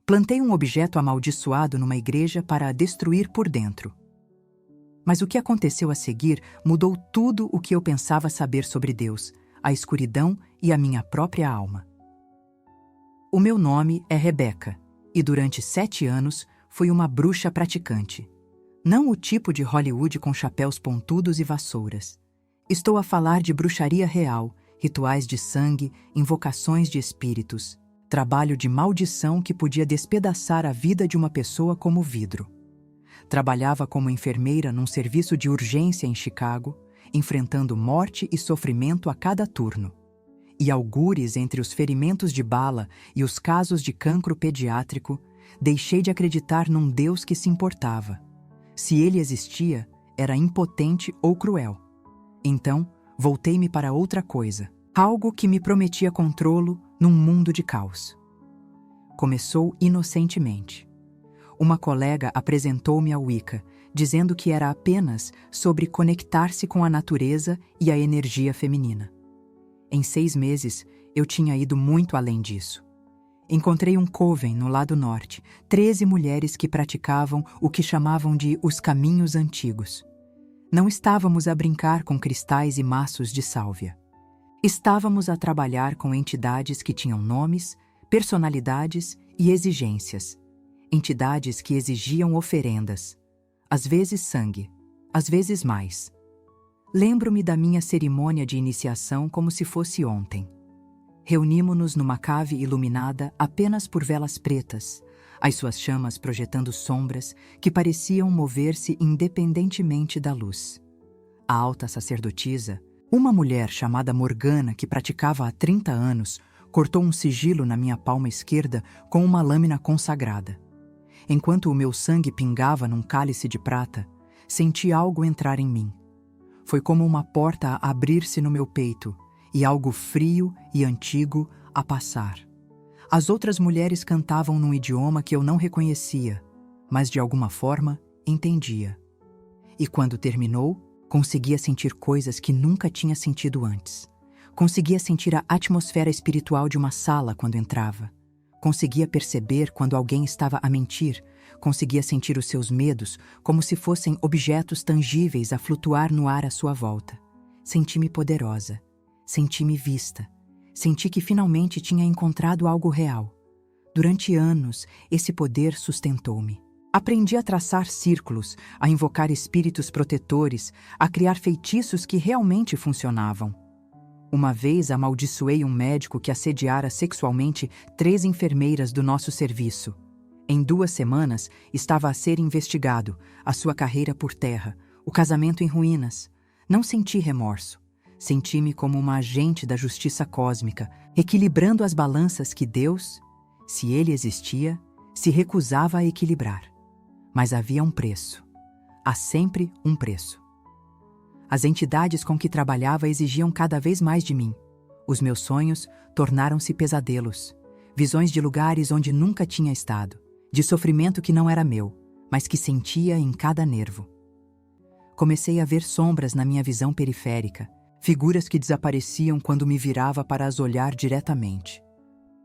Plantei um objeto amaldiçoado numa igreja para a destruir por dentro. Mas o que aconteceu a seguir mudou tudo o que eu pensava saber sobre Deus, a escuridão e a minha própria alma. O meu nome é Rebeca, e durante 7 anos fui uma bruxa praticante. Não o tipo de Hollywood com chapéus pontudos e vassouras. Estou a falar de bruxaria real, rituais de sangue, invocações de espíritos, trabalho de maldição que podia despedaçar a vida de uma pessoa como vidro. Trabalhava como enfermeira num serviço de urgência em Chicago, enfrentando morte e sofrimento a cada turno. E algures entre os ferimentos de bala e os casos de cancro pediátrico, deixei de acreditar num Deus que se importava. Se ele existia, era impotente ou cruel. Então, voltei-me para outra coisa, algo que me prometia controlo num mundo de caos. Começou inocentemente. Uma colega apresentou-me a Wicca, dizendo que era apenas sobre conectar-se com a natureza e a energia feminina. Em 6 meses, eu tinha ido muito além disso. Encontrei um coven no lado norte, 13 mulheres que praticavam o que chamavam de os caminhos antigos. Não estávamos a brincar com cristais e maços de sálvia. Estávamos a trabalhar com entidades que tinham nomes, personalidades e exigências. Entidades que exigiam oferendas, às vezes sangue, às vezes mais. Lembro-me da minha cerimônia de iniciação como se fosse ontem. Reunimo-nos numa cave iluminada apenas por velas pretas, as suas chamas projetando sombras que pareciam mover-se independentemente da luz. A alta sacerdotisa, uma mulher chamada Morgana que praticava há 30 anos, cortou um sigilo na minha palma esquerda com uma lâmina consagrada. Enquanto o meu sangue pingava num cálice de prata, senti algo entrar em mim. Foi como uma porta a abrir-se no meu peito e algo frio e antigo a passar. As outras mulheres cantavam num idioma que eu não reconhecia, mas de alguma forma entendia. E quando terminou, conseguia sentir coisas que nunca tinha sentido antes. Conseguia sentir a atmosfera espiritual de uma sala quando entrava. Conseguia perceber quando alguém estava a mentir. Conseguia sentir os seus medos como se fossem objetos tangíveis a flutuar no ar à sua volta. Senti-me poderosa. Senti-me vista. Senti que finalmente tinha encontrado algo real. Durante anos, esse poder sustentou-me. Aprendi a traçar círculos, a invocar espíritos protetores, a criar feitiços que realmente funcionavam. Uma vez amaldiçoei um médico que assediara sexualmente 3 enfermeiras do nosso serviço. Em 2 semanas, estava a ser investigado, a sua carreira por terra, o casamento em ruínas. Não senti remorso. Senti-me como uma agente da justiça cósmica, equilibrando as balanças que Deus, se ele existia, se recusava a equilibrar. Mas havia um preço. Há sempre um preço. As entidades com que trabalhava exigiam cada vez mais de mim. Os meus sonhos tornaram-se pesadelos, visões de lugares onde nunca tinha estado, de sofrimento que não era meu, mas que sentia em cada nervo. Comecei a ver sombras na minha visão periférica, figuras que desapareciam quando me virava para as olhar diretamente.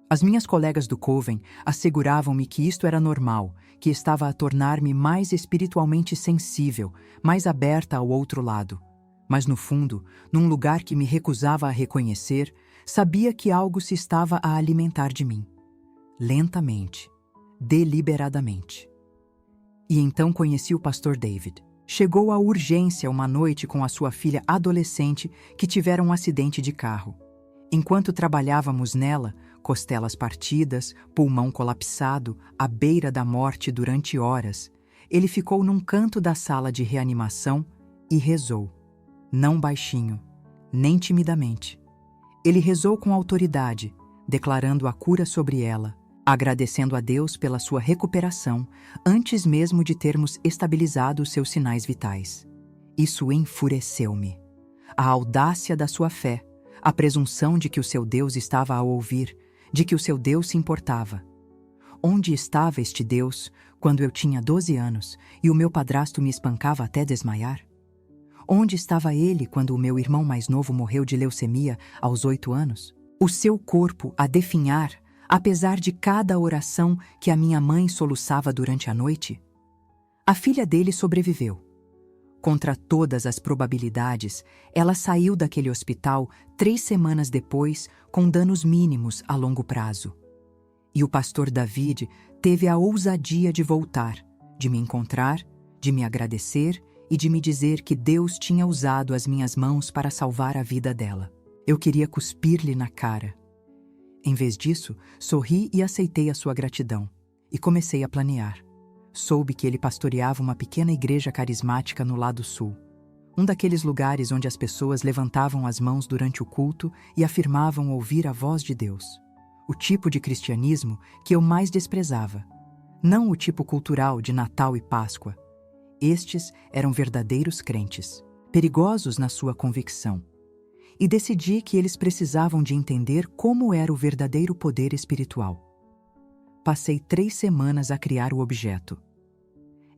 As minhas colegas do Coven asseguravam-me que isto era normal, que estava a tornar-me mais espiritualmente sensível, mais aberta ao outro lado. Mas no fundo, num lugar que me recusava a reconhecer, sabia que algo se estava a alimentar de mim. Lentamente, deliberadamente. E então conheci o pastor David. Chegou à urgência uma noite com a sua filha adolescente que tivera um acidente de carro. Enquanto trabalhávamos nela, costelas partidas, pulmão colapsado, à beira da morte durante horas, ele ficou num canto da sala de reanimação e rezou. Não baixinho, nem timidamente. Ele rezou com autoridade, declarando a cura sobre ela, agradecendo a Deus pela sua recuperação, antes mesmo de termos estabilizado os seus sinais vitais. Isso enfureceu-me. A audácia da sua fé, a presunção de que o seu Deus estava a ouvir, de que o seu Deus se importava. Onde estava este Deus quando eu tinha 12 anos e o meu padrasto me espancava até desmaiar? Onde estava ele quando o meu irmão mais novo morreu de leucemia aos 8 anos? O seu corpo a definhar, apesar de cada oração que a minha mãe soluçava durante a noite? A filha dele sobreviveu. Contra todas as probabilidades, ela saiu daquele hospital 3 semanas depois com danos mínimos a longo prazo. E o pastor David teve a ousadia de voltar, de me encontrar, de me agradecer e de me dizer que Deus tinha usado as minhas mãos para salvar a vida dela. Eu queria cuspir-lhe na cara. Em vez disso, sorri e aceitei a sua gratidão, e comecei a planear. Soube que ele pastoreava uma pequena igreja carismática no lado sul, um daqueles lugares onde as pessoas levantavam as mãos durante o culto e afirmavam ouvir a voz de Deus. O tipo de cristianismo que eu mais desprezava. Não o tipo cultural de Natal e Páscoa. Estes eram verdadeiros crentes, perigosos na sua convicção. E decidi que eles precisavam de entender como era o verdadeiro poder espiritual. Passei 3 semanas a criar o objeto.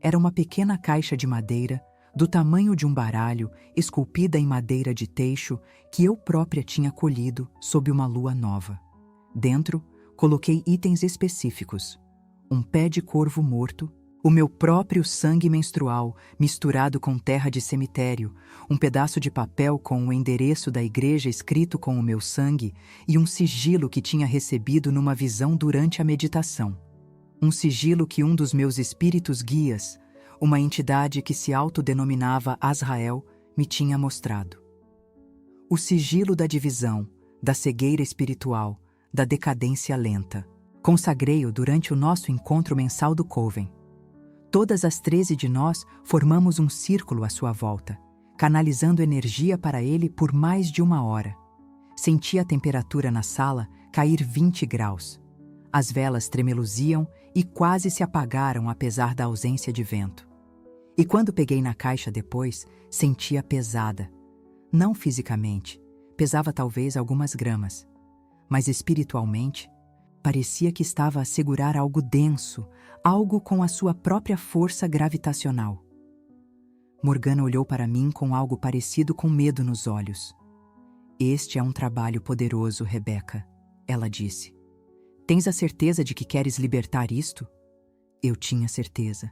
Era uma pequena caixa de madeira, do tamanho de um baralho, esculpida em madeira de teixo, que eu própria tinha colhido sob uma lua nova. Dentro, coloquei itens específicos: um pé de corvo morto, o meu próprio sangue menstrual misturado com terra de cemitério, um pedaço de papel com o endereço da igreja escrito com o meu sangue e um sigilo que tinha recebido numa visão durante a meditação. Um sigilo que um dos meus espíritos guias, uma entidade que se autodenominava Azrael, me tinha mostrado. O sigilo da divisão, da cegueira espiritual, da decadência lenta. Consagrei-o durante o nosso encontro mensal do Coven. Todas as 13 de nós formamos um círculo à sua volta, canalizando energia para ele por mais de 1 hora. Senti a temperatura na sala cair 20 graus. As velas tremeluziam e quase se apagaram apesar da ausência de vento. E quando peguei na caixa depois, sentia pesada. Não fisicamente, pesava talvez algumas gramas, mas espiritualmente, parecia que estava a segurar algo denso, algo com a sua própria força gravitacional. Morgana olhou para mim com algo parecido com medo nos olhos. Este é um trabalho poderoso, Rebeca, ela disse. Tens a certeza de que queres libertar isto? Eu tinha certeza.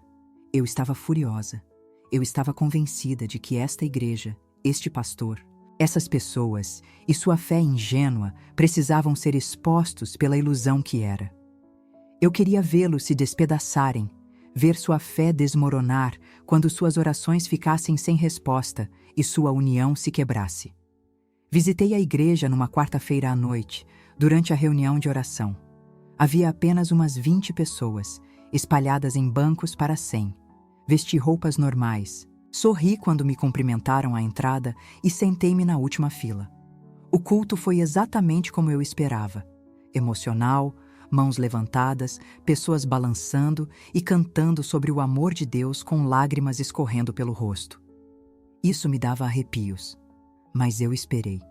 Eu estava furiosa. Eu estava convencida de que esta igreja, este pastor, essas pessoas e sua fé ingênua precisavam ser expostos pela ilusão que era. Eu queria vê-los se despedaçarem, ver sua fé desmoronar quando suas orações ficassem sem resposta e sua união se quebrasse. Visitei a igreja numa quarta-feira à noite, durante a reunião de oração. Havia apenas umas 20 pessoas, espalhadas em bancos para 100. Vesti roupas normais. Sorri quando me cumprimentaram à entrada e sentei-me na última fila. O culto foi exatamente como eu esperava. Emocional, mãos levantadas, pessoas balançando e cantando sobre o amor de Deus com lágrimas escorrendo pelo rosto. Isso me dava arrepios. Mas eu esperei.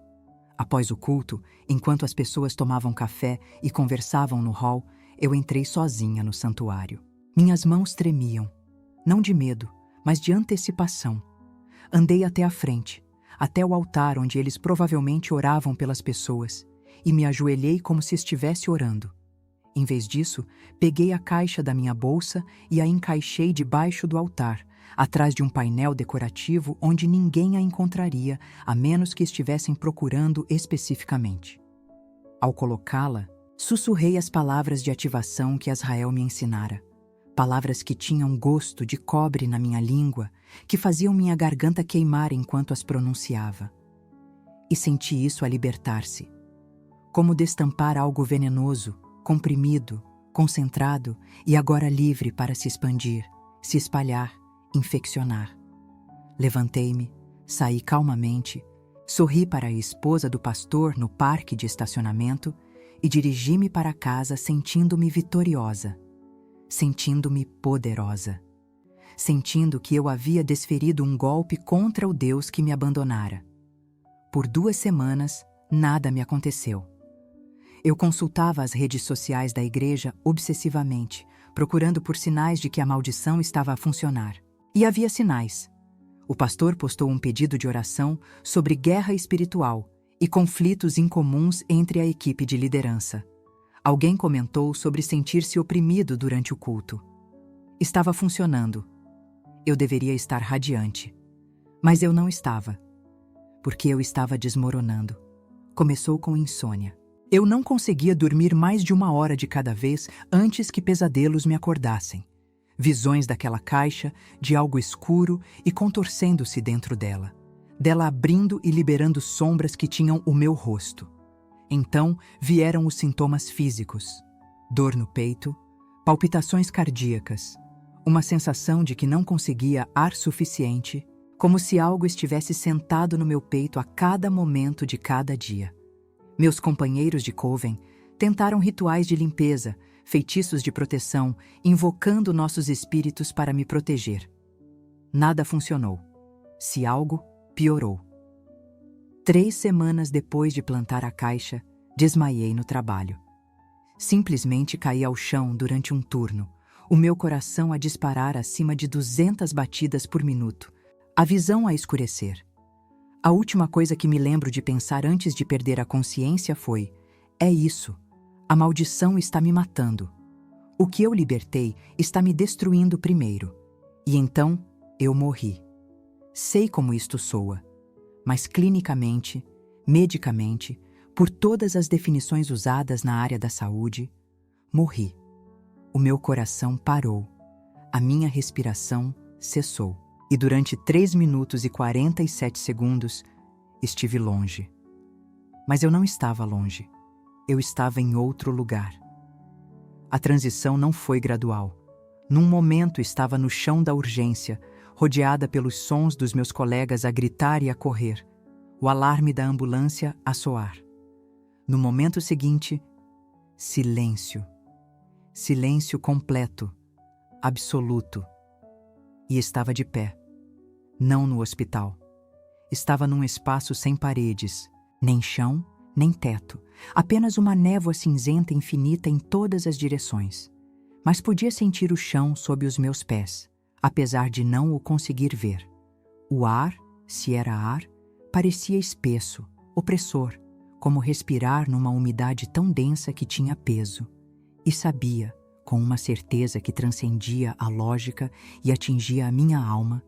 Após o culto, enquanto as pessoas tomavam café e conversavam no hall, eu entrei sozinha no santuário. Minhas mãos tremiam, não de medo, mas de antecipação. Andei até a frente, até o altar onde eles provavelmente oravam pelas pessoas, e me ajoelhei como se estivesse orando. Em vez disso, peguei a caixa da minha bolsa e a encaixei debaixo do altar, atrás de um painel decorativo onde ninguém a encontraria, a menos que estivessem procurando especificamente. Ao colocá-la, sussurrei as palavras de ativação que Azrael me ensinara. Palavras que tinham gosto de cobre na minha língua, que faziam minha garganta queimar enquanto as pronunciava. E senti isso a libertar-se. Como destampar algo venenoso, comprimido, concentrado e agora livre para se expandir, se espalhar, infeccionar. Levantei-me, saí calmamente, sorri para a esposa do pastor no parque de estacionamento e dirigi-me para casa sentindo-me vitoriosa, sentindo-me poderosa, sentindo que eu havia desferido um golpe contra o Deus que me abandonara. Por 2 semanas, nada me aconteceu. Eu consultava as redes sociais da igreja obsessivamente, procurando por sinais de que a maldição estava a funcionar. E havia sinais. O pastor postou um pedido de oração sobre guerra espiritual e conflitos incomuns entre a equipe de liderança. Alguém comentou sobre sentir-se oprimido durante o culto. Estava funcionando. Eu deveria estar radiante. Mas eu não estava, porque eu estava desmoronando. Começou com insônia. Eu não conseguia dormir mais de 1 hora de cada vez antes que pesadelos me acordassem. Visões daquela caixa, de algo escuro e contorcendo-se dentro dela. Dela abrindo e liberando sombras que tinham o meu rosto. Então vieram os sintomas físicos. Dor no peito, palpitações cardíacas, uma sensação de que não conseguia ar suficiente, como se algo estivesse sentado no meu peito a cada momento de cada dia. Meus companheiros de coven tentaram rituais de limpeza, feitiços de proteção, invocando nossos espíritos para me proteger. Nada funcionou. Se algo, piorou. 3 semanas depois de plantar a caixa, desmaiei no trabalho. Simplesmente caí ao chão durante um turno, o meu coração a disparar acima de 200 batidas por minuto, a visão a escurecer. A última coisa que me lembro de pensar antes de perder a consciência foi: é isso, a maldição está me matando. O que eu libertei está me destruindo primeiro. E então, eu morri. Sei como isto soa, mas clinicamente, medicamente, por todas as definições usadas na área da saúde, morri. O meu coração parou, a minha respiração cessou, e durante 3 minutos e 47 segundos estive longe. Mas eu não estava longe, eu estava em outro lugar. A transição não foi gradual. Num momento estava no chão da urgência, rodeada pelos sons dos meus colegas a gritar e a correr, o alarme da ambulância a soar. No momento seguinte, silêncio. Silêncio completo, absoluto. E estava de pé. Não no hospital. Estava num espaço sem paredes, nem chão, nem teto. Apenas uma névoa cinzenta infinita em todas as direções. Mas podia sentir o chão sob os meus pés, apesar de não o conseguir ver. O ar, se era ar, parecia espesso, opressor, como respirar numa umidade tão densa que tinha peso. E sabia, com uma certeza que transcendia a lógica e atingia a minha alma,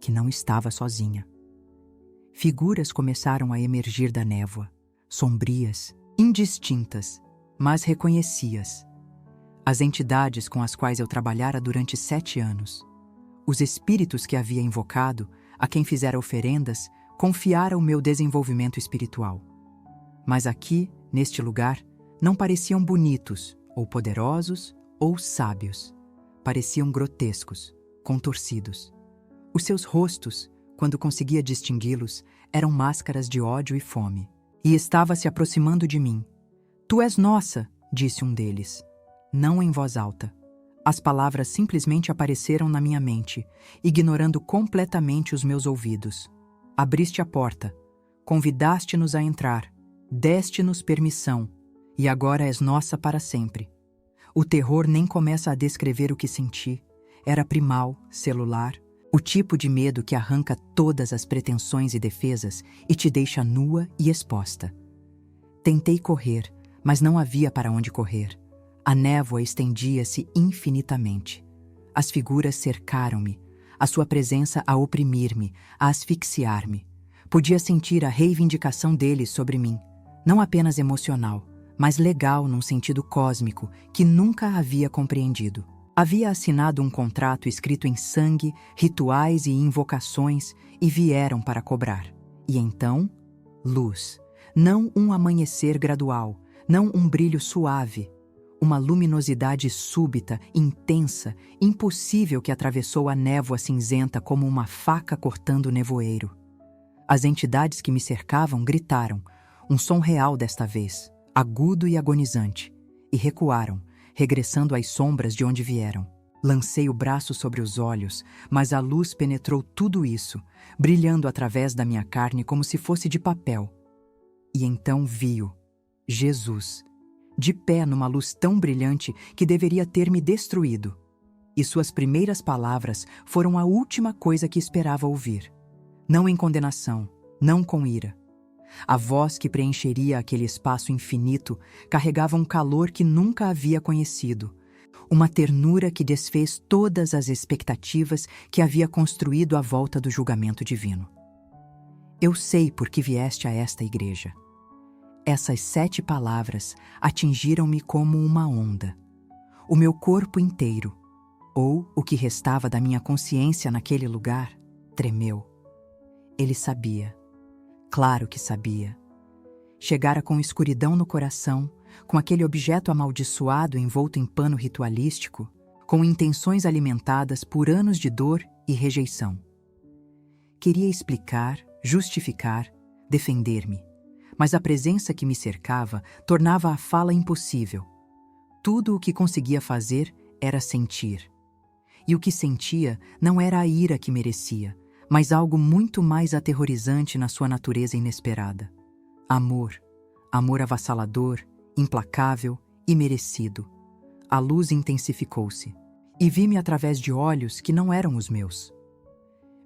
que não estava sozinha. Figuras começaram a emergir da névoa, sombrias, indistintas, mas reconhecias. As entidades com as quais eu trabalhara durante 7 anos. Os espíritos que havia invocado, a quem fizera oferendas, confiara o meu desenvolvimento espiritual. Mas aqui, neste lugar, não pareciam bonitos, ou poderosos, ou sábios. Pareciam grotescos, contorcidos. Os seus rostos, quando conseguia distingui-los, eram máscaras de ódio e fome. E estava se aproximando de mim. "Tu és nossa", disse um deles. Não em voz alta. As palavras simplesmente apareceram na minha mente, ignorando completamente os meus ouvidos. Abriste a porta, convidaste-nos a entrar, deste-nos permissão, e agora és nossa para sempre. O terror nem começa a descrever o que senti. Era primal, celular, o tipo de medo que arranca todas as pretensões e defesas e te deixa nua e exposta. Tentei correr, mas não havia para onde correr. A névoa estendia-se infinitamente. As figuras cercaram-me, a sua presença a oprimir-me, a asfixiar-me. Podia sentir a reivindicação deles sobre mim, não apenas emocional, mas legal num sentido cósmico que nunca havia compreendido. Havia assinado um contrato escrito em sangue, rituais e invocações e vieram para cobrar. E então, luz. Não um amanhecer gradual, não um brilho suave. Uma luminosidade súbita, intensa, impossível que atravessou a névoa cinzenta como uma faca cortando o nevoeiro. As entidades que me cercavam gritaram, um som real desta vez, agudo e agonizante, e recuaram, regressando às sombras de onde vieram. Lancei o braço sobre os olhos, mas a luz penetrou tudo isso, brilhando através da minha carne como se fosse de papel. E então vi-o, Jesus, de pé numa luz tão brilhante que deveria ter me destruído. E suas primeiras palavras foram a última coisa que esperava ouvir. Não em condenação, não com ira, A voz que preencheria aquele espaço infinito carregava um calor que nunca havia conhecido, uma ternura que desfez todas as expectativas que havia construído à volta do julgamento divino. Eu sei por que vieste a esta igreja. Essas 7 palavras atingiram-me como uma onda. O meu corpo inteiro, ou o que restava da minha consciência naquele lugar, tremeu. Ele sabia. Claro que sabia. Chegara com escuridão no coração, com aquele objeto amaldiçoado envolto em pano ritualístico, com intenções alimentadas por anos de dor e rejeição. Queria explicar, justificar, defender-me, mas a presença que me cercava tornava a fala impossível. Tudo o que conseguia fazer era sentir. E o que sentia não era a ira que merecia, mas algo muito mais aterrorizante na sua natureza inesperada. Amor. Amor avassalador, implacável, imerecido. A luz intensificou-se, e vi-me através de olhos que não eram os meus.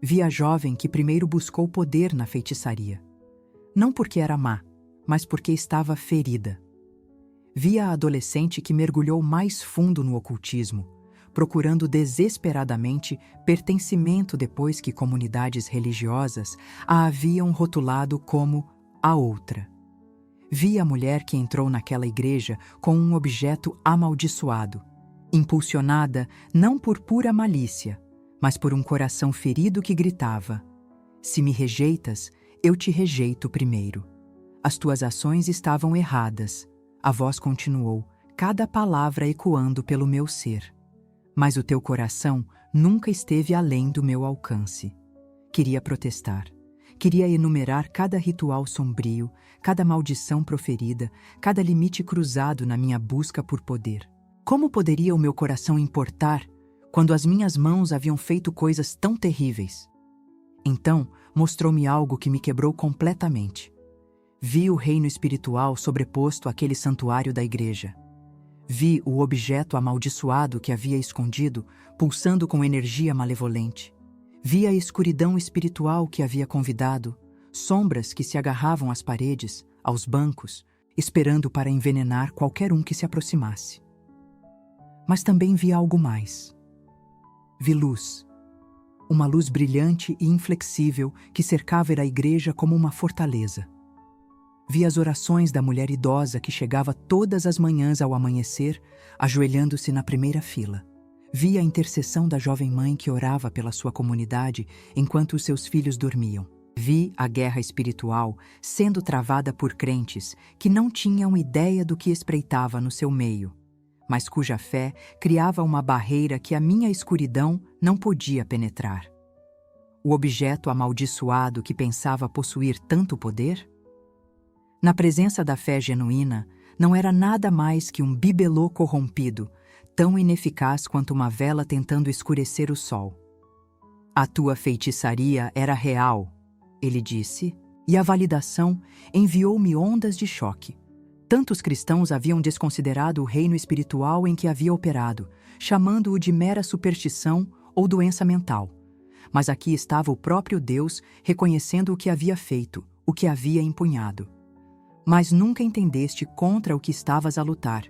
Vi a jovem que primeiro buscou poder na feitiçaria. Não porque era má, mas porque estava ferida. Vi a adolescente que mergulhou mais fundo no ocultismo, procurando desesperadamente pertencimento depois que comunidades religiosas a haviam rotulado como a outra. Vi a mulher que entrou naquela igreja com um objeto amaldiçoado, impulsionada não por pura malícia, mas por um coração ferido que gritava: se me rejeitas, eu te rejeito primeiro. As tuas ações estavam erradas. A voz continuou, cada palavra ecoando pelo meu ser. Mas o teu coração nunca esteve além do meu alcance. Queria protestar. Queria enumerar cada ritual sombrio, cada maldição proferida, cada limite cruzado na minha busca por poder. Como poderia o meu coração importar quando as minhas mãos haviam feito coisas tão terríveis? Então, mostrou-me algo que me quebrou completamente. Vi o reino espiritual sobreposto àquele santuário da igreja. Vi o objeto amaldiçoado que havia escondido, pulsando com energia malevolente. Vi a escuridão espiritual que havia convidado, sombras que se agarravam às paredes, aos bancos, esperando para envenenar qualquer um que se aproximasse. Mas também vi algo mais. Vi luz. Uma luz brilhante e inflexível que cercava a igreja como uma fortaleza. Vi as orações da mulher idosa que chegava todas as manhãs ao amanhecer, ajoelhando-se na primeira fila. Vi a intercessão da jovem mãe que orava pela sua comunidade enquanto os seus filhos dormiam. Vi a guerra espiritual sendo travada por crentes que não tinham ideia do que espreitava no seu meio, mas cuja fé criava uma barreira que a minha escuridão não podia penetrar. O objeto amaldiçoado que pensava possuir tanto poder? Na presença da fé genuína, não era nada mais que um bibelô corrompido, tão ineficaz quanto uma vela tentando escurecer o sol. A tua feitiçaria era real, ele disse, e a validação enviou-me ondas de choque. Tantos cristãos haviam desconsiderado o reino espiritual em que havia operado, chamando-o de mera superstição ou doença mental. Mas aqui estava o próprio Deus reconhecendo o que havia feito, o que havia empunhado. Mas nunca entendeste contra o que estavas a lutar.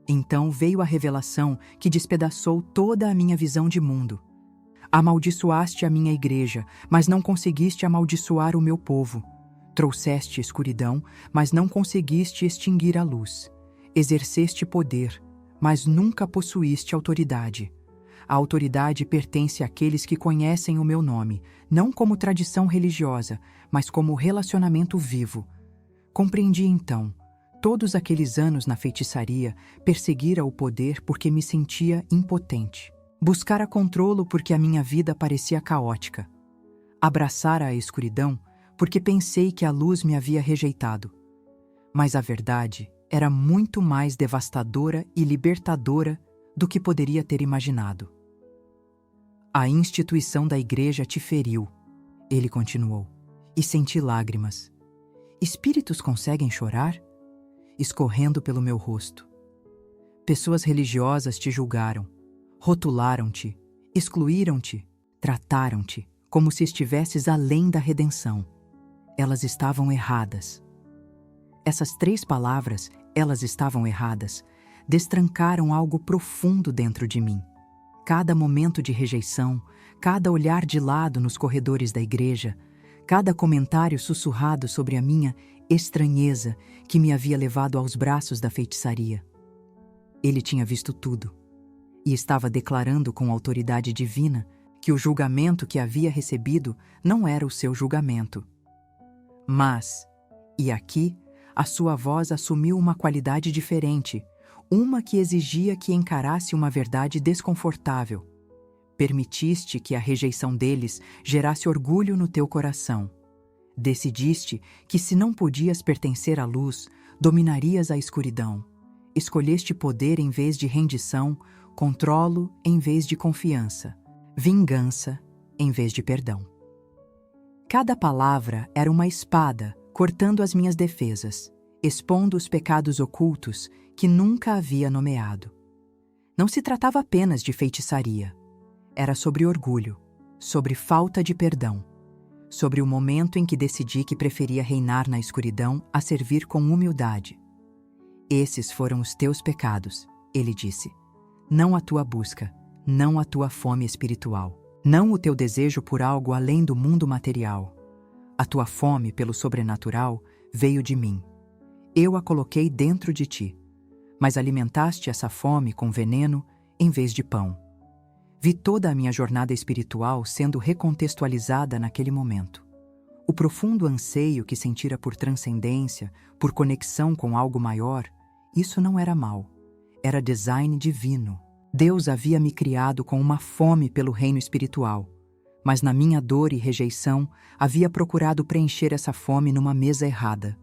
Então veio a revelação que despedaçou toda a minha visão de mundo. Amaldiçoaste a minha igreja, mas não conseguiste amaldiçoar o meu povo. Trouxeste escuridão, mas não conseguiste extinguir a luz. Exerceste poder, mas nunca possuíste autoridade. A autoridade pertence àqueles que conhecem o meu nome, não como tradição religiosa, mas como relacionamento vivo. Compreendi então. Todos aqueles anos na feitiçaria, perseguira o poder porque me sentia impotente. Buscara controlo porque a minha vida parecia caótica. Abraçara a escuridão porque pensei que a luz me havia rejeitado. Mas a verdade era muito mais devastadora e libertadora do que poderia ter imaginado. A instituição da igreja te feriu, ele continuou, e senti lágrimas. Espíritos conseguem chorar? Escorrendo pelo meu rosto. Pessoas religiosas te julgaram, rotularam-te, excluíram-te, trataram-te como se estivesses além da redenção. Elas estavam erradas. Essas 3 palavras, elas estavam erradas, destrancaram algo profundo dentro de mim. Cada momento de rejeição, cada olhar de lado nos corredores da igreja, cada comentário sussurrado sobre a minha estranheza que me havia levado aos braços da feitiçaria. Ele tinha visto tudo e estava declarando com autoridade divina que o julgamento que havia recebido não era o seu julgamento. Mas, e aqui, a sua voz assumiu uma qualidade diferente, uma que exigia que encarasse uma verdade desconfortável. Permitiste que a rejeição deles gerasse orgulho no teu coração. Decidiste que, se não podias pertencer à luz, dominarias a escuridão. Escolheste poder em vez de rendição, controlo em vez de confiança, vingança em vez de perdão. Cada palavra era uma espada cortando as minhas defesas, expondo os pecados ocultos que nunca havia nomeado. Não se tratava apenas de feitiçaria. Era sobre orgulho, sobre falta de perdão, sobre o momento em que decidi que preferia reinar na escuridão a servir com humildade. Esses foram os teus pecados, ele disse. Não a tua busca, não a tua fome espiritual, não o teu desejo por algo além do mundo material. A tua fome pelo sobrenatural veio de mim. Eu a coloquei dentro de ti, mas alimentaste essa fome com veneno em vez de pão. Vi toda a minha jornada espiritual sendo recontextualizada naquele momento. O profundo anseio que sentira por transcendência, por conexão com algo maior, isso não era mal. Era design divino. Deus havia me criado com uma fome pelo reino espiritual, mas na minha dor e rejeição havia procurado preencher essa fome numa mesa errada.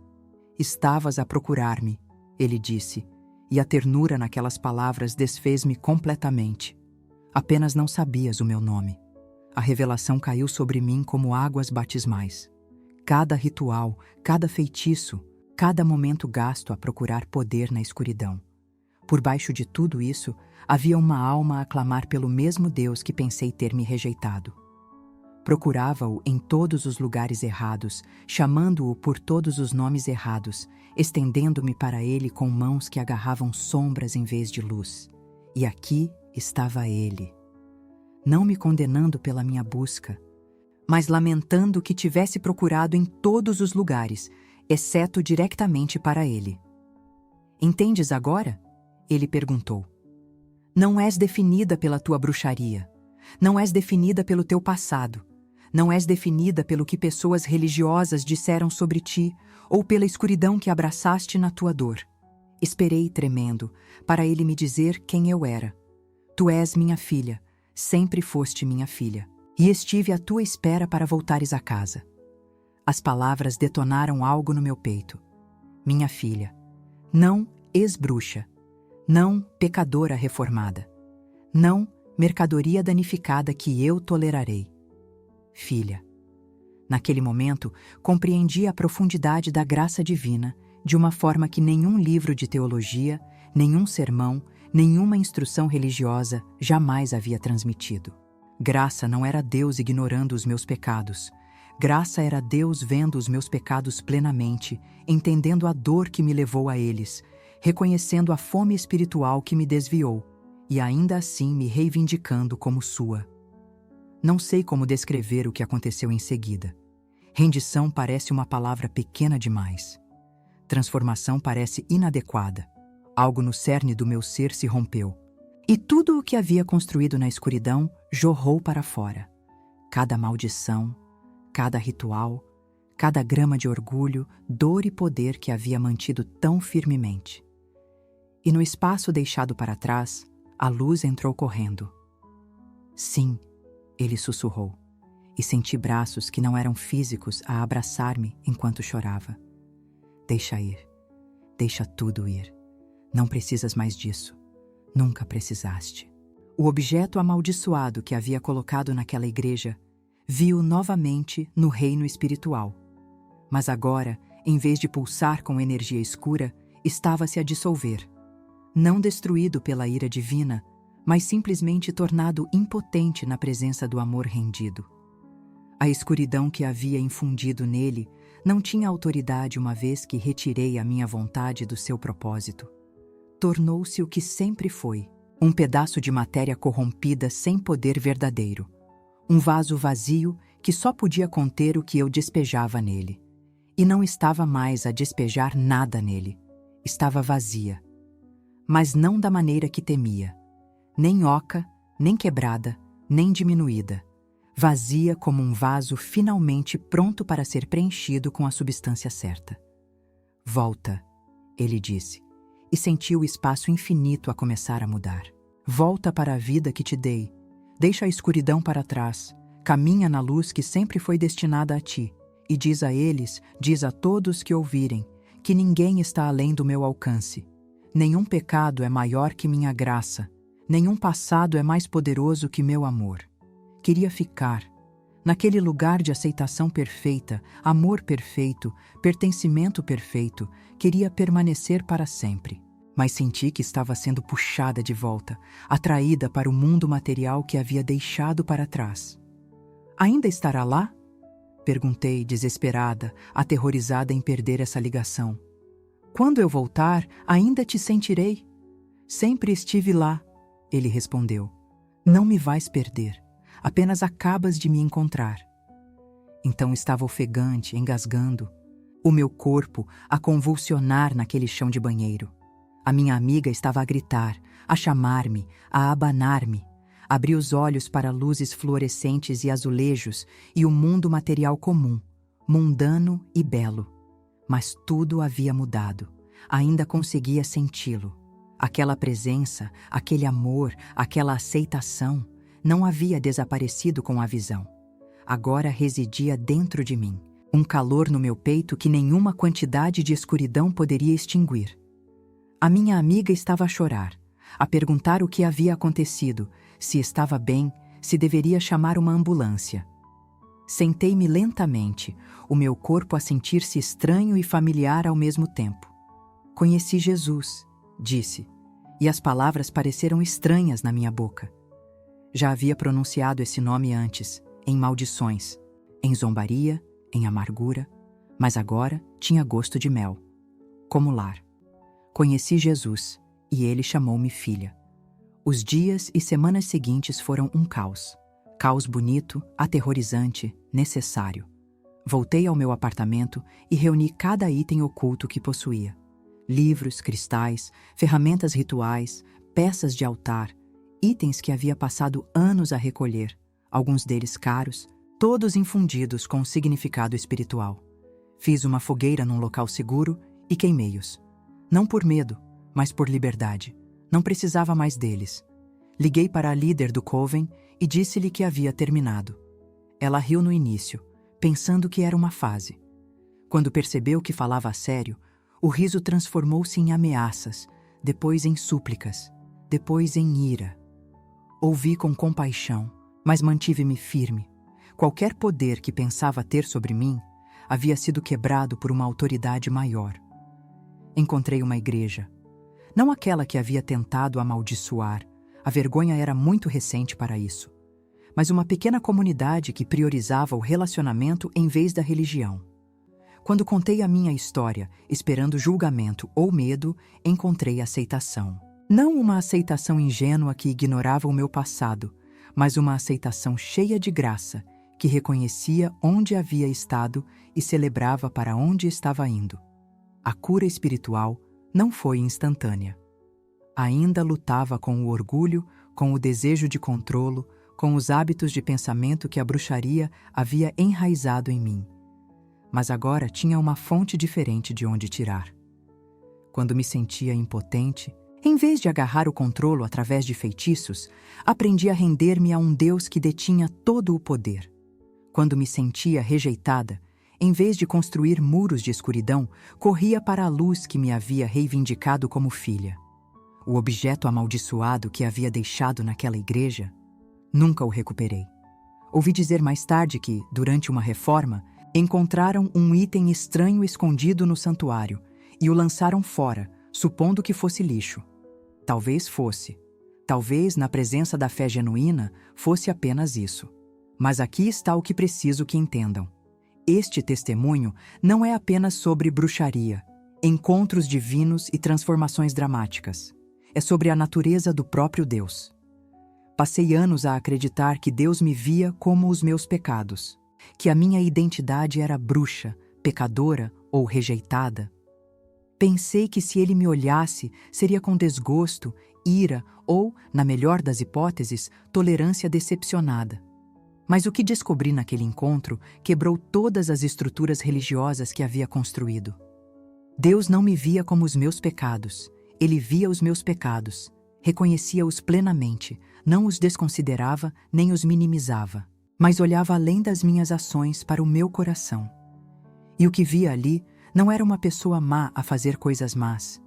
Estavas a procurar-me, ele disse, e a ternura naquelas palavras desfez-me completamente. Apenas não sabias o meu nome. A revelação caiu sobre mim como águas batismais. Cada ritual, cada feitiço, cada momento gasto a procurar poder na escuridão. Por baixo de tudo isso, havia uma alma a clamar pelo mesmo Deus que pensei ter me rejeitado. Procurava-o em todos os lugares errados, chamando-o por todos os nomes errados, estendendo-me para ele com mãos que agarravam sombras em vez de luz. E aqui estava ele, não me condenando pela minha busca, mas lamentando que tivesse procurado em todos os lugares, exceto diretamente para ele. Entendes agora? Ele perguntou. Não és definida pela tua bruxaria, não és definida pelo teu passado, não és definida pelo que pessoas religiosas disseram sobre ti ou pela escuridão que abraçaste na tua dor. Esperei tremendo para ele me dizer quem eu era. Tu és minha filha, sempre foste minha filha, e estive à tua espera para voltares a casa. As palavras detonaram algo no meu peito. Minha filha, não ex-bruxa, não pecadora reformada, não mercadoria danificada que eu tolerarei. Filha. Naquele momento, compreendi a profundidade da graça divina de uma forma que nenhum livro de teologia, nenhum sermão, nenhuma instrução religiosa jamais havia transmitido. Graça não era Deus ignorando os meus pecados. Graça era Deus vendo os meus pecados plenamente, entendendo a dor que me levou a eles, reconhecendo a fome espiritual que me desviou e ainda assim me reivindicando como sua. Não sei como descrever o que aconteceu em seguida. Rendição parece uma palavra pequena demais. Transformação parece inadequada. Algo no cerne do meu ser se rompeu. E tudo o que havia construído na escuridão jorrou para fora. Cada maldição, cada ritual, cada grama de orgulho, dor e poder que havia mantido tão firmemente. E no espaço deixado para trás, a luz entrou correndo. Sim, ele sussurrou, e senti braços que não eram físicos a abraçar-me enquanto chorava. Deixa ir. Deixa tudo ir. Não precisas mais disso. Nunca precisaste. O objeto amaldiçoado que havia colocado naquela igreja vi-o novamente no reino espiritual. Mas agora, em vez de pulsar com energia escura, estava-se a dissolver. Não destruído pela ira divina, mas simplesmente tornado impotente na presença do amor rendido. A escuridão que havia infundido nele Não tinha autoridade uma vez que retirei a minha vontade do seu propósito. Tornou-se o que sempre foi, um pedaço de matéria corrompida sem poder verdadeiro. Um vaso vazio que só podia conter o que eu despejava nele. E não estava mais a despejar nada nele. Estava vazia. Mas não da maneira que temia. Nem oca, nem quebrada, nem diminuída. Vazia como um vaso finalmente pronto para ser preenchido com a substância certa. Volta, ele disse, e sentiu o espaço infinito a começar a mudar. Volta para a vida que te dei. Deixa a escuridão para trás. Caminha na luz que sempre foi destinada a ti. E diz a eles, diz a todos que ouvirem, que ninguém está além do meu alcance. Nenhum pecado é maior que minha graça. Nenhum passado é mais poderoso que meu amor. Queria ficar, naquele lugar de aceitação perfeita, amor perfeito, pertencimento perfeito, queria permanecer para sempre. Mas senti que estava sendo puxada de volta, atraída para o mundo material que havia deixado para trás. Ainda estará lá? Perguntei, desesperada, aterrorizada em perder essa ligação. Quando eu voltar, ainda te sentirei. Sempre estive lá, ele respondeu. Não me vais perder. Apenas acabas de me encontrar. Então estava ofegante, engasgando. O meu corpo a convulsionar naquele chão de banheiro. A minha amiga estava a gritar, a chamar-me, a abanar-me. Abri os olhos para luzes fluorescentes e azulejos e o mundo material comum, mundano e belo. Mas tudo havia mudado. Ainda conseguia senti-lo. Aquela presença, aquele amor, aquela aceitação não havia desaparecido com a visão. Agora residia dentro de mim, um calor no meu peito que nenhuma quantidade de escuridão poderia extinguir. A minha amiga estava a chorar, a perguntar o que havia acontecido, se estava bem, se deveria chamar uma ambulância. Sentei-me lentamente, o meu corpo a sentir-se estranho e familiar ao mesmo tempo. Conheci Jesus, disse, e as palavras pareceram estranhas na minha boca. Já havia pronunciado esse nome antes, em maldições, em zombaria, em amargura, mas agora tinha gosto de mel, como lar. Conheci Jesus, e ele chamou-me filha. Os dias e semanas seguintes foram um caos. Caos bonito, aterrorizante, necessário. Voltei ao meu apartamento e reuni cada item oculto que possuía. Livros, cristais, ferramentas rituais, peças de altar, itens que havia passado anos a recolher, alguns deles caros, todos infundidos com um significado espiritual. Fiz uma fogueira num local seguro e queimei-os. Não por medo, mas por liberdade. Não precisava mais deles. Liguei para a líder do Coven e disse-lhe que havia terminado. Ela riu no início, pensando que era uma fase. Quando percebeu que falava a sério, o riso transformou-se em ameaças, depois em súplicas, depois em ira. Ouvi com compaixão, mas mantive-me firme. Qualquer poder que pensava ter sobre mim havia sido quebrado por uma autoridade maior. Encontrei uma igreja. Não aquela que havia tentado amaldiçoar, a vergonha era muito recente para isso, mas uma pequena comunidade que priorizava o relacionamento em vez da religião. Quando contei a minha história, esperando julgamento ou medo, encontrei aceitação. Não uma aceitação ingênua que ignorava o meu passado, mas uma aceitação cheia de graça, que reconhecia onde havia estado e celebrava para onde estava indo. A cura espiritual não foi instantânea. Ainda lutava com o orgulho, com o desejo de controlo, com os hábitos de pensamento que a bruxaria havia enraizado em mim. Mas agora tinha uma fonte diferente de onde tirar. Quando me sentia impotente, em vez de agarrar o controlo através de feitiços, aprendi a render-me a um Deus que detinha todo o poder. Quando me sentia rejeitada, em vez de construir muros de escuridão, corria para a luz que me havia reivindicado como filha. O objeto amaldiçoado que havia deixado naquela igreja, nunca o recuperei. Ouvi dizer mais tarde que, durante uma reforma, encontraram um item estranho escondido no santuário e o lançaram fora, supondo que fosse lixo. Talvez fosse. Talvez, na presença da fé genuína, fosse apenas isso. Mas aqui está o que preciso que entendam. Este testemunho não é apenas sobre bruxaria, encontros divinos e transformações dramáticas. É sobre a natureza do próprio Deus. Passei anos a acreditar que Deus me via como os meus pecados, que a minha identidade era bruxa, pecadora ou rejeitada. Pensei que se ele me olhasse, seria com desgosto, ira ou, na melhor das hipóteses, tolerância decepcionada. Mas o que descobri naquele encontro quebrou todas as estruturas religiosas que havia construído. Deus não me via como os meus pecados. Ele via os meus pecados, reconhecia-os plenamente, não os desconsiderava nem os minimizava, mas olhava além das minhas ações para o meu coração. E o que via ali não era uma pessoa má a fazer coisas más.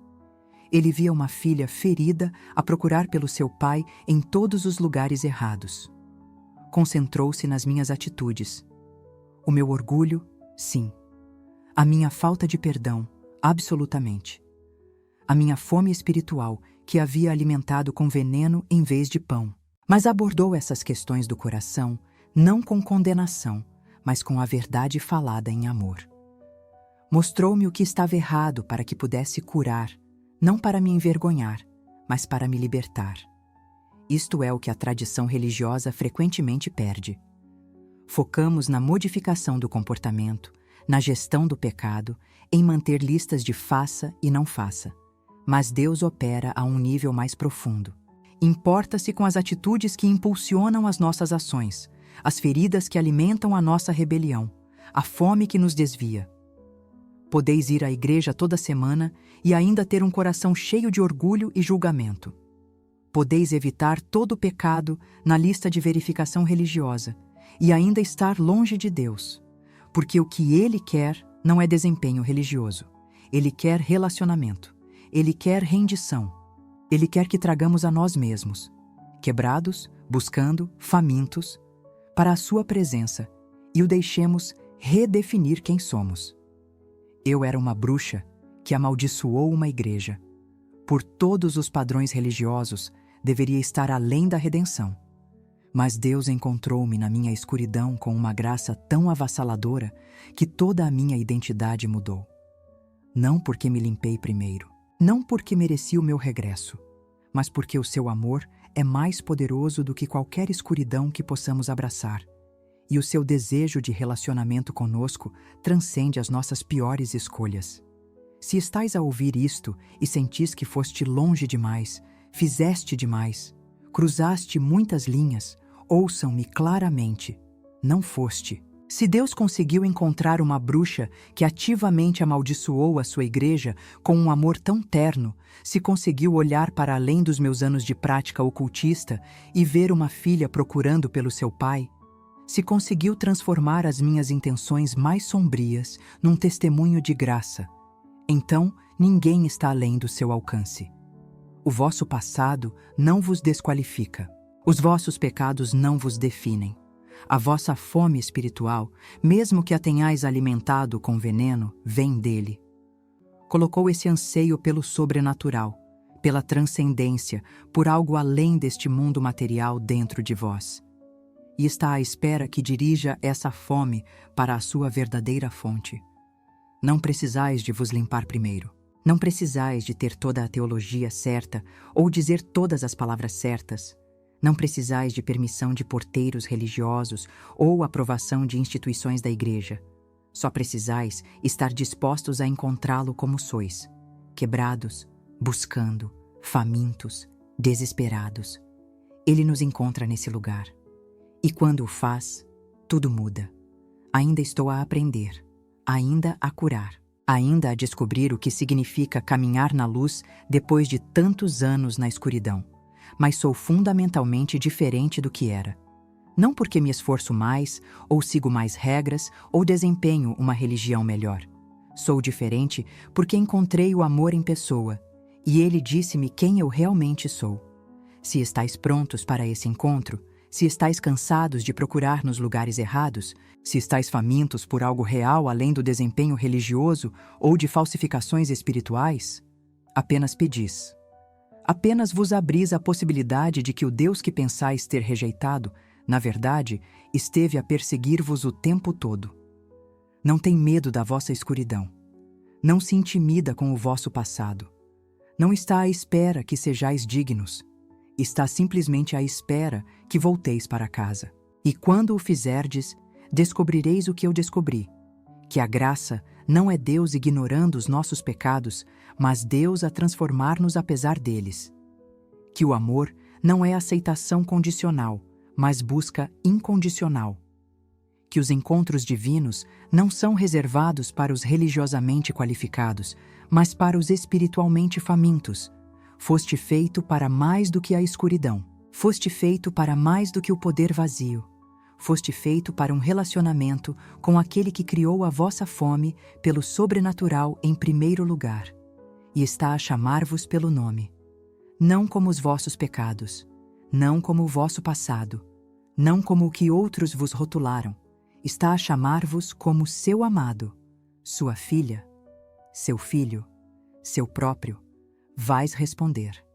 Ele via uma filha ferida a procurar pelo seu pai em todos os lugares errados. Concentrou-se nas minhas atitudes. O meu orgulho, sim. A minha falta de perdão, absolutamente. A minha fome espiritual, que havia alimentado com veneno em vez de pão. Mas abordou essas questões do coração, não com condenação, mas com a verdade falada em amor. Mostrou-me o que estava errado para que pudesse curar, não para me envergonhar, mas para me libertar. Isto é o que a tradição religiosa frequentemente perde. Focamos na modificação do comportamento, na gestão do pecado, em manter listas de faça e não faça. Mas Deus opera a um nível mais profundo. Importa-se com as atitudes que impulsionam as nossas ações, as feridas que alimentam a nossa rebelião, a fome que nos desvia. Podeis ir à igreja toda semana e ainda ter um coração cheio de orgulho e julgamento. Podeis evitar todo o pecado na lista de verificação religiosa e ainda estar longe de Deus, porque o que Ele quer não é desempenho religioso. Ele quer relacionamento. Ele quer rendição. Ele quer que tragamos a nós mesmos, quebrados, buscando, famintos, para a sua presença e o deixemos redefinir quem somos. Eu era uma bruxa que amaldiçoou uma igreja. Por todos os padrões religiosos, deveria estar além da redenção. Mas Deus encontrou-me na minha escuridão com uma graça tão avassaladora que toda a minha identidade mudou. Não porque me limpei primeiro, não porque mereci o meu regresso, mas porque o seu amor é mais poderoso do que qualquer escuridão que possamos abraçar, e o seu desejo de relacionamento conosco transcende as nossas piores escolhas. Se estais a ouvir isto e sentis que foste longe demais, fizeste demais, cruzaste muitas linhas, ouçam-me claramente, não foste. Se Deus conseguiu encontrar uma bruxa que ativamente amaldiçoou a sua igreja com um amor tão terno, se conseguiu olhar para além dos meus anos de prática ocultista e ver uma filha procurando pelo seu pai, se conseguiu transformar as minhas intenções mais sombrias num testemunho de graça, então ninguém está além do seu alcance. O vosso passado não vos desqualifica. Os vossos pecados não vos definem. A vossa fome espiritual, mesmo que a tenhais alimentado com veneno, vem dele. Colocou esse anseio pelo sobrenatural, pela transcendência, por algo além deste mundo material dentro de vós. E está à espera que dirija essa fome para a sua verdadeira fonte. Não precisais de vos limpar primeiro. Não precisais de ter toda a teologia certa ou dizer todas as palavras certas. Não precisais de permissão de porteiros religiosos ou aprovação de instituições da igreja. Só precisais estar dispostos a encontrá-lo como sois, quebrados, buscando, famintos, desesperados. Ele nos encontra nesse lugar. E quando o faz, tudo muda. Ainda estou a aprender, ainda a curar, ainda a descobrir o que significa caminhar na luz depois de tantos anos na escuridão. Mas sou fundamentalmente diferente do que era. Não porque me esforço mais, ou sigo mais regras, ou desempenho uma religião melhor. Sou diferente porque encontrei o amor em pessoa, e ele disse-me quem eu realmente sou. Se estáis prontos para esse encontro, se estáis cansados de procurar nos lugares errados, se estáis famintos por algo real além do desempenho religioso ou de falsificações espirituais, apenas pedis. Apenas vos abris a possibilidade de que o Deus que pensais ter rejeitado, na verdade, esteve a perseguir-vos o tempo todo. Não tem medo da vossa escuridão. Não se intimida com o vosso passado. Não está à espera que sejais dignos. Está simplesmente à espera que volteis para casa. E quando o fizerdes, descobrireis o que eu descobri, que a graça não é Deus ignorando os nossos pecados, mas Deus a transformar-nos apesar deles. Que o amor não é aceitação condicional, mas busca incondicional. Que os encontros divinos não são reservados para os religiosamente qualificados, mas para os espiritualmente famintos. Foste feito para mais do que a escuridão. Foste feito para mais do que o poder vazio. Foste feito para um relacionamento com aquele que criou a vossa fome pelo sobrenatural em primeiro lugar, e está a chamar-vos pelo nome. Não como os vossos pecados, não como o vosso passado, não como o que outros vos rotularam. Está a chamar-vos como seu amado, sua filha, seu filho, seu próprio. Vais responder: